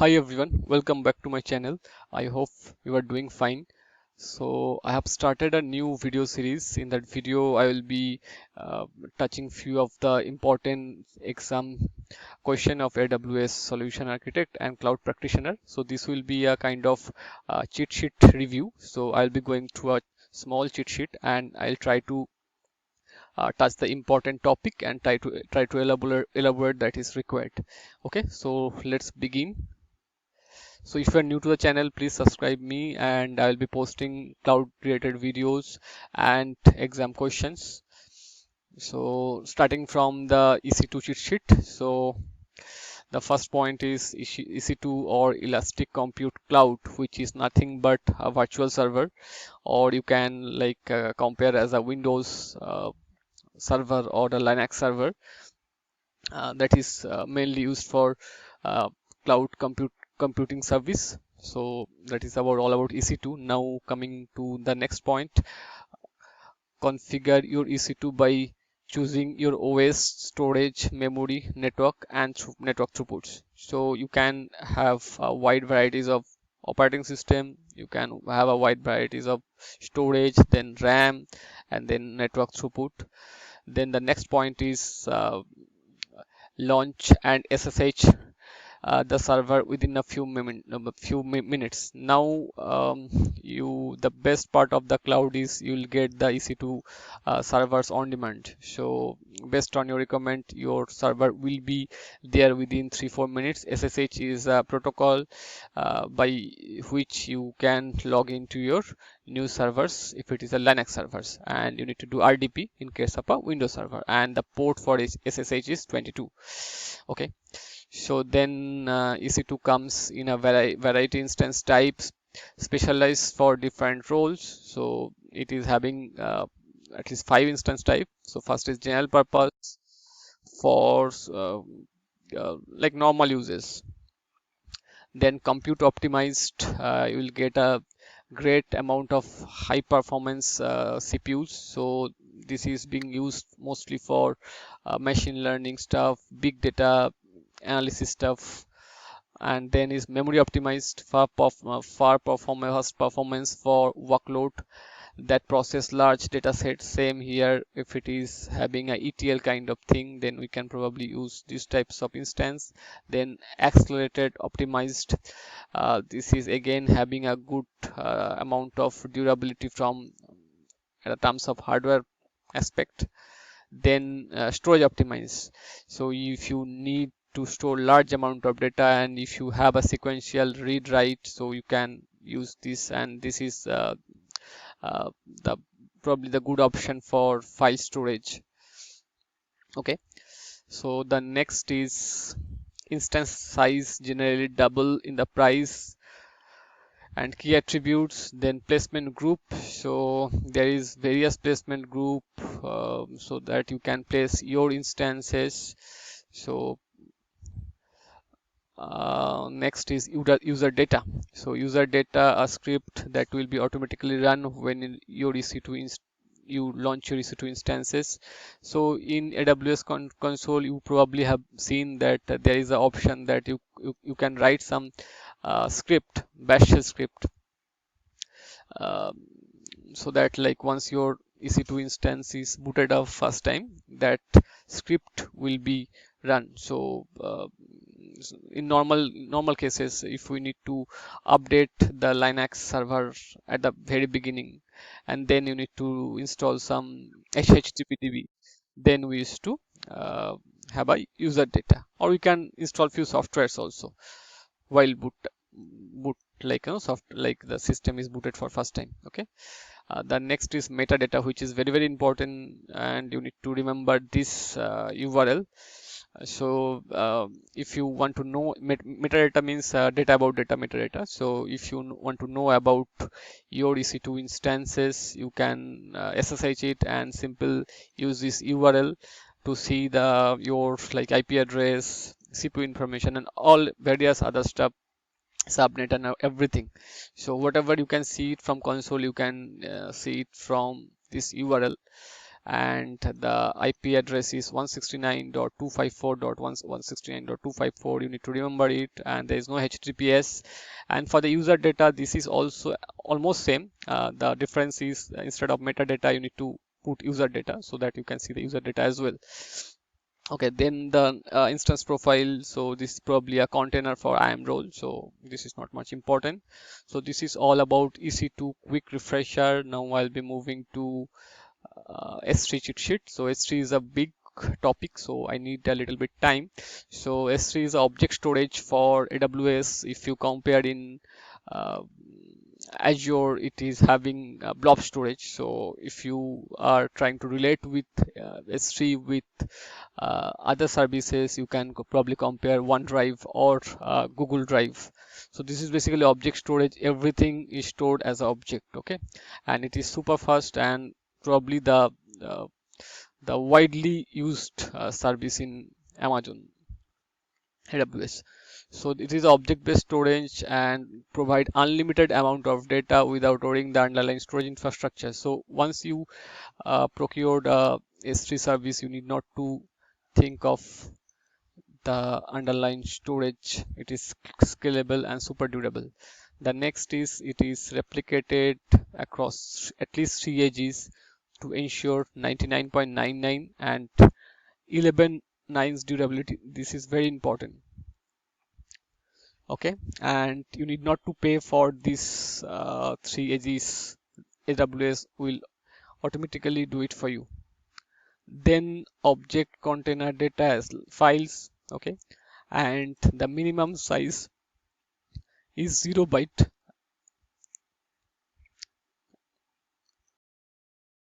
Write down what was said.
Hi everyone, welcome back to my channel. I hope you are doing fine. So I have started a new video series. In that video, I will be touching few of the important exam question of AWS Solution Architect and Cloud Practitioner. So this will be a kind of cheat sheet review. So I'll be going through a small cheat sheet and I'll try to touch the important topic and try to elaborate that is required. Okay, so let's begin. So if you're new to the channel, please subscribe me and I will be posting cloud related videos and exam questions. So starting from the EC2 cheat sheet. So the first point is EC2 or Elastic Compute Cloud, which is nothing but a virtual server, or you can compare as a Windows server or the Linux server that is mainly used for uh, cloud computing service. So that is about all about EC2. Now coming to the next point, configure your EC2 by choosing your OS, storage, memory, network, and network throughputs. So you can have a wide varieties of operating system. You can have a wide varieties of storage, then RAM, and then network throughput. Then the next point is launch and SSH the server within a few minutes. Now the best part of the cloud is you'll get the EC2 servers on demand. So based on your requirement, your server will be there within 3-4 minutes. SSH is a protocol by which you can log into your new servers if it is a Linux servers, and you need to do RDP in case of a Windows server, and the port for SSH is 22. Okay, so then EC2 comes in a variety instance types specialized for different roles. So it is having at least 5 instance type. So first is general purpose for like normal uses. Then compute optimized, you will get a great amount of high performance CPUs. So this is being used mostly for machine learning stuff, big data analysis stuff. And then is memory optimized far performance for workload that process large data sets. Same here, if it is having a ETL kind of thing, then we can probably use these types of instance. Then accelerated optimized, this is again having a good amount of durability from terms of hardware aspect. Then storage optimized, so if you need to store large amount of data and if you have a sequential read write, so you can use this, and this is uh, the probably the good option for file storage. Okay, so the next is instance size generally double in the price and key attributes. Then placement group, so there is various placement group so that you can place your instances. So next is user data. So user data, a script that will be automatically run when your EC2 you launch your EC2 instances. So in AWS console, you probably have seen that there is an option that you can write some script, bash shell script, um, so that like once your EC2 instance is booted up first time, that script will be run. So in normal cases, if we need to update the Linux server at the very beginning, and then you need to install some HTTPDB, then we used to uh, have a user data, or we can install few softwares also while boot like soft like the system is booted for first time. Okay, the next is metadata, which is very important, and you need to remember this URL. So if you want to know, metadata means data about data metadata. So if you want to know about your EC2 instances, you can SSH it and simple use this URL to see the your like IP address, CPU information, and all various other stuff, subnet and everything. So whatever you can see it from console, you can see it from this URL. and the IP address is 169.254.169.254. You need to remember it, and there is no HTTPS. And for the user data, this is also almost same. The difference is instead of metadata, you need to put user data so that you can see the user data as well. Okay, then the instance profile. So this is probably a container for IAM role, so this is not much important. So this is all about EC2 quick refresher. Now I'll be moving to S3 cheat sheet. So S3 is a big topic, so I need a little bit time. So S3 is object storage for AWS. If you compare in uh, Azure, it is having blob storage. So if you are trying to relate with S3 with other services, you can probably compare OneDrive or Google Drive. So this is basically object storage. Everything is stored as an object, okay, and it is super fast and probably uh, the widely used service in Amazon AWS. So it is object-based storage and provide unlimited amount of data without worrying the underlying storage infrastructure. So once you procured a S3 service, you need not to think of the underlying storage. It is scalable and super durable. The next is it is replicated across at least 3 edges to ensure 99.99 and 11 nines durability. This is very important. Okay, and you need not to pay for this 3 edges. AWS will automatically do it for you. Then object container data as files, okay, and the minimum size is 0 byte